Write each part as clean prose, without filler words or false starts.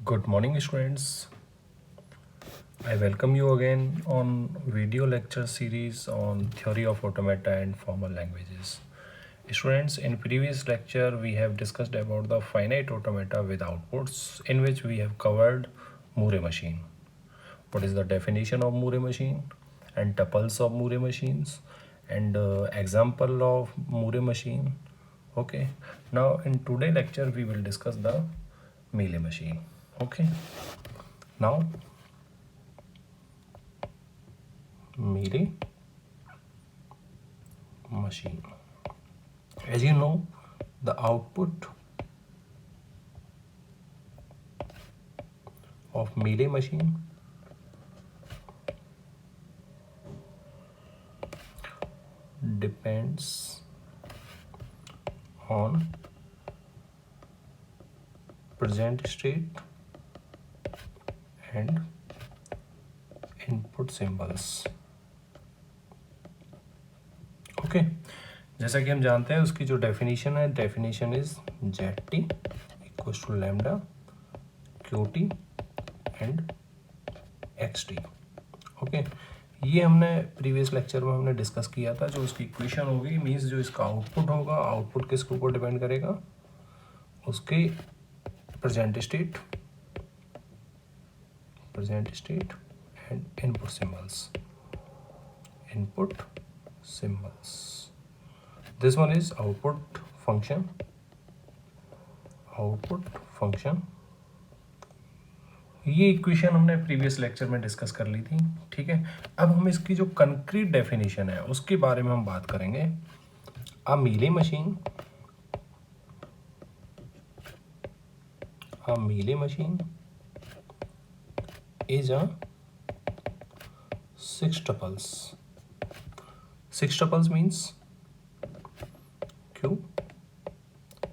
Good morning, students. I welcome you again on video lecture series on theory of automata and formal languages. Students, in previous lecture we have discussed about the finite automata with outputs, in which we have covered Moore machine. What is the definition of Moore machine and tuples of Moore machines and example of Moore machine. Okay. Now in today lecture we will discuss the Mealy machine. Okay. Now Mealy machine. As you know, the output of Mealy machine depends on present state and input symbols. Okay जैसा कि हम जानते हैं उसकी जो definition है, definition is Z T equals to lambda Q T and X T. Okay, ये हमने प्रीवियस लेक्चर में हमने डिस्कस किया था. जो उसकी इक्वेशन होगी मीन्स जो इसका आउटपुट होगा, आउटपुट किसके ऊपर डिपेंड करेगा? उसके present state and input symbols. This one is output function. ये इक्वेशन हमने प्रीवियस लेक्चर में डिस्कस कर ली थी. ठीक है, अब हम इसकी जो कंक्रीट डेफिनेशन है उसके बारे में हम बात करेंगे. A mealy machine is a six tuples. Six tuples means Q,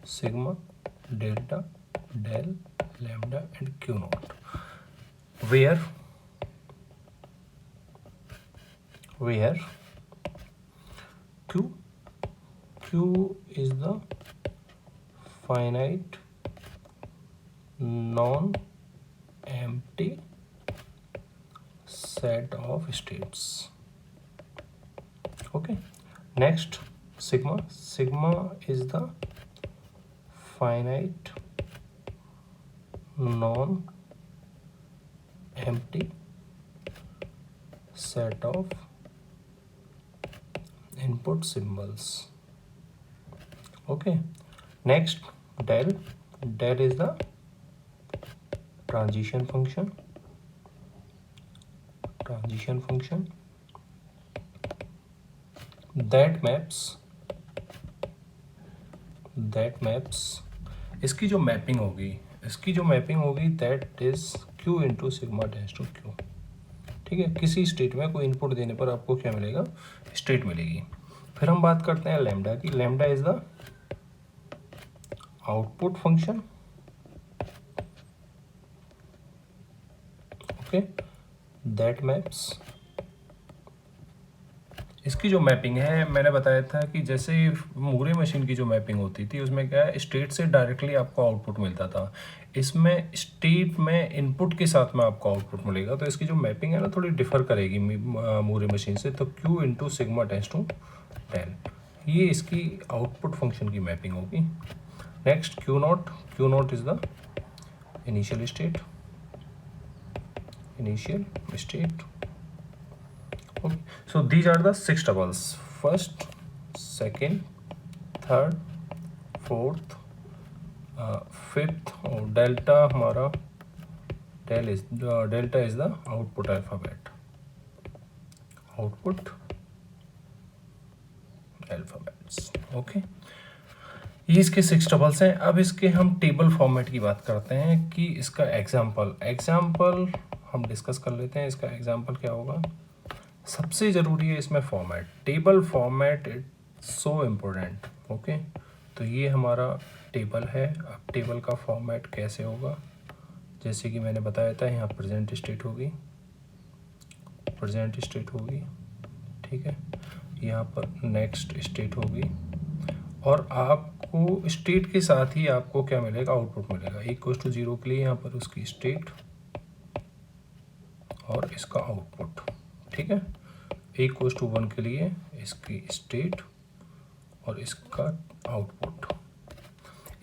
sigma, delta, del, lambda and Q naught. Where Q is the finite non-empty set of states. Okay, next sigma is the finite non-empty set of input symbols. Okay, next del is the transition function that maps इसकी जो mapping होगी that is q into sigma tends to q. ठीक है, किसी state में कोई input देने पर आपको क्या मिलेगा? स्टेट मिलेगी. फिर हम बात करते हैं लैम्डा की. Lambda is the output function. Okay, that maps. इसकी जो मैपिंग है मैंने बताया था कि जैसे मूरे मशीन की जो मैपिंग होती थी उसमें क्या है, स्टेट से डायरेक्टली आपको आउटपुट मिलता था. इसमें स्टेट में इनपुट के साथ में आपको आउटपुट मिलेगा. तो इसकी जो मैपिंग है ना थोड़ी डिफर करेगी मूरे मशीन से. तो Q into sigma tends to del, ये इसकी आउटपुट फंक्शन की मैपिंग होगी. Next Q nought is the initial state. Okay, so these are the six tuples. First, second, third, fourth, fifth. और delta हमारा delta is the output alphabet. Okay, ये इसके six tuples हैं. अब इसके हम टेबल फॉर्मेट की बात करते हैं कि इसका एग्जाम्पल हम डिस्कस कर लेते हैं. इसका एग्जाम्पल क्या होगा? सबसे ज़रूरी है इसमें format, table format. It's so important. Okay, तो ये हमारा टेबल है. अब टेबल का फॉर्मेट कैसे होगा? जैसे कि मैंने बताया था, यहाँ प्रेजेंट स्टेट होगी. ठीक है, यहाँ पर नेक्स्ट स्टेट होगी. और आप आपको स्टेट के साथ ही आपको क्या मिलेगा, आउटपुट मिलेगा। इक्वल टू 0 के लिए यहाँ पर उसकी स्टेट और इसका आउटपुट, ठीक है। इक्वल टू 1 के लिए इसकी स्टेट और इसका आउटपुट।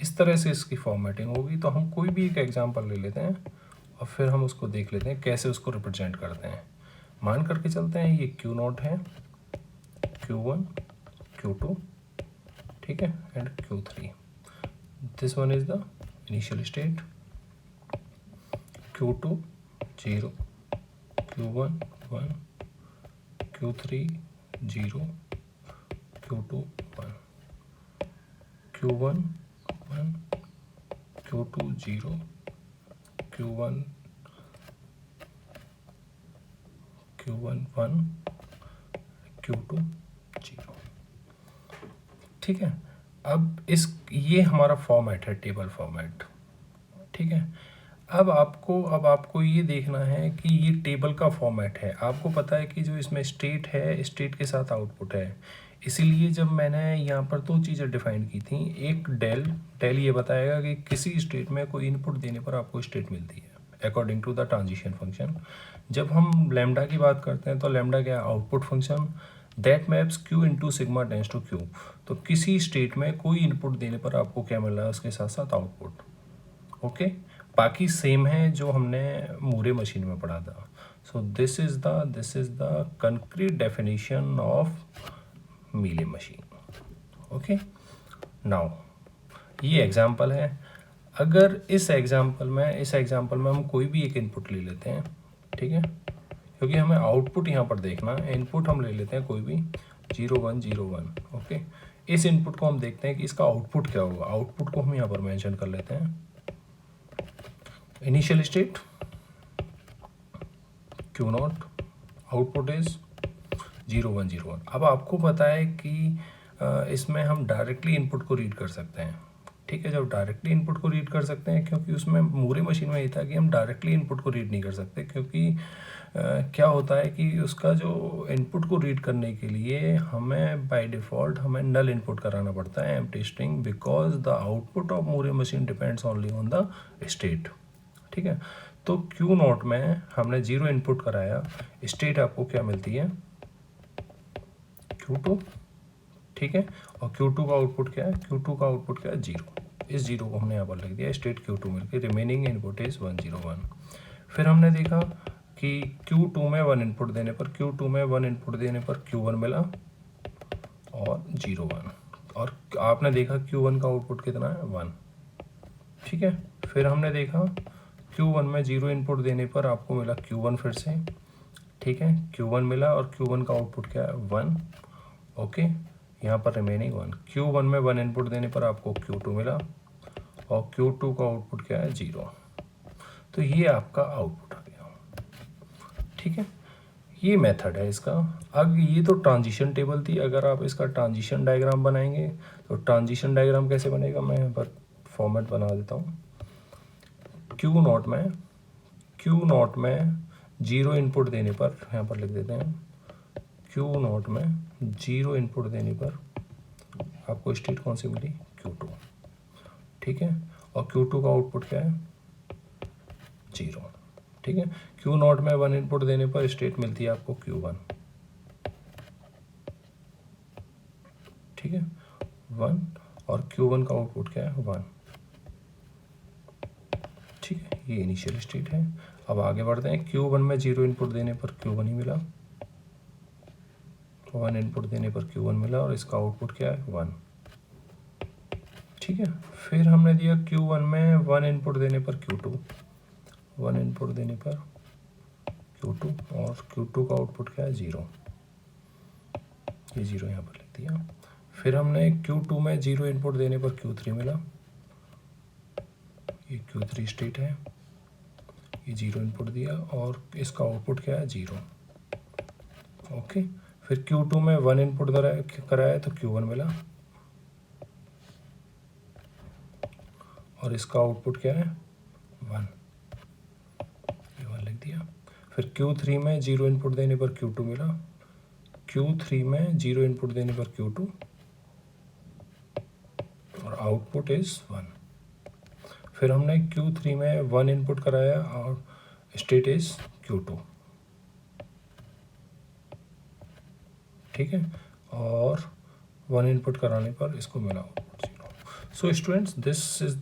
इस तरह से इसकी फॉर्मेटिंग होगी। तो हम कोई भी एक एग्जांपल ले लेते हैं और फिर हम उसको देख लेते हैं कैसे उसको रिप्रेजेंट करते हैं। मान करके चलते हैं ये Q0 है, Q1, Q2, ठीक है, and Q3। This one is the initial state, Q2 0, Q1 1, Q3 0, Q2 1, Q1 1, Q2 0, Q1 1, Q2 0, ठीक है। अब ये हमारा फॉर्मेट है, टेबल फॉर्मेट, ठीक है। अब आपको ये देखना है कि ये टेबल का फॉर्मेट है। आपको पता है कि जो इसमें स्टेट है, स्टेट के साथ आउटपुट है। इसीलिए जब मैंने यहाँ पर दो चीज़ें डिफाइन की थी, एक डेल ये बताएगा कि किसी स्टेट में कोई इनपुट देने पर आपको स्टेट मिलती है according to the transition function. जब हम लैम्डा की बात करते हैं तो लैम्डा क्या है, output function that maps Q into sigma tends to Q. तो किसी स्टेट में कोई इनपुट देने पर आपको क्या मिल रहा है, उसके साथ साथ आउटपुट, ओके। बाकी सेम है जो हमने मूरे मशीन में पढ़ा था। So this is the concrete definition of Mealy machine, okay. Now ये एग्जांपल है। अगर इस एग्जांपल में हम कोई भी एक इनपुट ले लेते हैं, ठीक है, क्योंकि हमें आउटपुट यहाँ पर देखना है। इनपुट हम ले लेते हैं कोई भी 0 1 0 1, ओके। इस इनपुट को हम देखते हैं कि इसका आउटपुट क्या होगा। आउटपुट को हम यहाँ पर मेंशन कर लेते हैं, initial state Q0, output is 0 1 0 1। अब आपको पता है कि इसमें हम डायरेक्टली इनपुट को रीड कर सकते हैं, ठीक है। जब डायरेक्टली इनपुट को रीड कर सकते हैं, क्योंकि उसमें मूरे मशीन में ये था कि हम डायरेक्टली इनपुट को रीड नहीं कर सकते, क्योंकि क्या होता है कि उसका जो इनपुट को रीड करने के लिए हमें बाय डिफ़ॉल्ट हमें नल इनपुट कराना पड़ता है, empty string, because the output of Moore machine depends only on the state, ठीक है। तो Q0 में हमने 0 इनपुट कराया, स्टेट आपको क्या मिलती है, Q2, ठीक है। और Q2 का आउटपुट क्या है, Q2 का आउटपुट क्या है, 0। इस 0 को हमने यहाँ पर लिख दिया, स्टेट Q2 मिलकर रिमेनिंग इनपुट इज 1 0 1। फिर हमने देखा कि Q2 में 1 इनपुट देने पर Q1 मिला और 0 1। और आपने देखा Q1 का आउटपुट कितना है, 1, ठीक है। फिर हमने देखा Q1 में 0 इनपुट देने पर आपको मिला Q1 फिर से, ठीक है। Q1 मिला और Q1 का आउटपुट क्या है, 1, ओके। यहाँ पर रिमेनिंग 1। Q1 में 1 इनपुट देने पर आपको Q2 मिला और Q2 का आउटपुट क्या है, 0। तो ये आपका आउटपुट आ गया, ठीक है। ये मेथड है इसका। अब ये तो ट्रांजिशन टेबल थी। अगर आप इसका ट्रांजिशन डायग्राम बनाएंगे तो ट्रांजिशन डायग्राम कैसे बनेगा, मैं यहाँ पर फॉर्मेट बना देता हूँ। Q0 में 0 इनपुट देने पर, यहाँ पर लिख देते हैं, Q0 में 0 इनपुट देने पर आपको स्टेट कौन सी मिली, Q2, ठीक है। और Q2 का आउटपुट क्या है, 0, ठीक है। Q0 में 1 इनपुट देने पर स्टेट मिलती है आपको Q1, ठीक है, 1। और Q1 का आउटपुट क्या है, 1, ठीक है। ये इनिशियल स्टेट है। अब आगे बढ़ते हैं। Q1 में 0 इनपुट देने पर Q1 ही मिला, 1 इनपुट देने पर Q1 मिला और इसका आउटपुट क्या है, 1, ठीक है। फिर हमने दिया Q1 में 1 इनपुट देने पर Q2, 1 इनपुट देने पर Q2 और Q2 का आउटपुट क्या है, 0। ये 0 यहाँ पर लिख दिया। फिर हमने Q2 में 0 इनपुट देने पर Q3 मिला, ये Q3 स्टेट है। ये 0 इनपुट दिया और इसका आउटपुट क्या है, 0, ओके। फिर Q2 में 1 इनपुट कराया तो Q1 मिला और इसका आउटपुट क्या है, 1, ये 1 लिख दिया। फिर Q3 में 0 इनपुट देने पर Q2 मिला, Q3 में 0 इनपुट देने पर Q2 और आउटपुट इज 1। फिर हमने Q3 में 1 इनपुट कराया और स्टेट इज Q2, ठीक है, और 1 इनपुट कराने पर इसको मिला output 0। So students, this is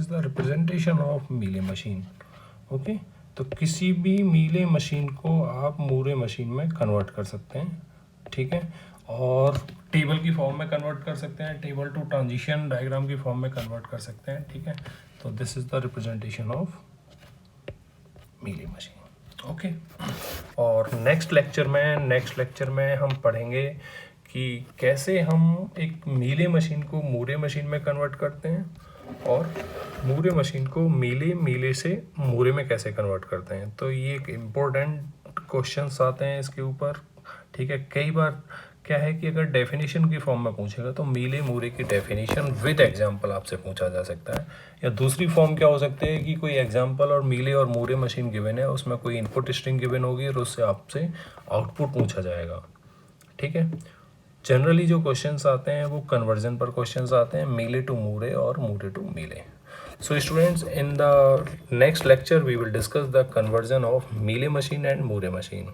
the representation of Mealy machine. Okay, तो किसी भी मीले मशीन को आप मूरे मशीन में कन्वर्ट कर सकते हैं, ठीक है, और टेबल की फॉर्म में कन्वर्ट कर सकते हैं, टेबल टू ट्रांजिशन डायग्राम की फॉर्म में कन्वर्ट कर सकते हैं, ठीक है। तो this is the representation of Mealy machine. Okay, और नेक्स्ट लेक्चर में हम पढ़ेंगे कि कैसे हम एक मीले मशीन को मूरे मशीन में कन्वर्ट करते हैं और मूरे मशीन को मीले से मूरे में कैसे कन्वर्ट करते हैं। तो ये एक इम्पोर्टेंट क्वेश्चंस आते हैं इसके ऊपर, ठीक है। कई बार क्या है कि अगर डेफिनेशन की फॉर्म में पूछेगा तो मीले मूरे की डेफिनेशन विद एग्जांपल आपसे पूछा जा सकता है, या दूसरी फॉर्म क्या हो सकती है कि कोई एग्जांपल और मीले और मूरे मशीन गिवन है, उसमें कोई इनपुट स्ट्रिंग गिवन होगी और उससे आपसे आउटपुट पूछा जाएगा, ठीक है। जनरली जो क्वेश्चंस आते हैं वो कन्वर्जन पर क्वेश्चंस आते हैं, मीले टू मूरे और मूरे टू मीले। So students, in the next lecture we will discuss the conversion of mealy machine and Moore machine.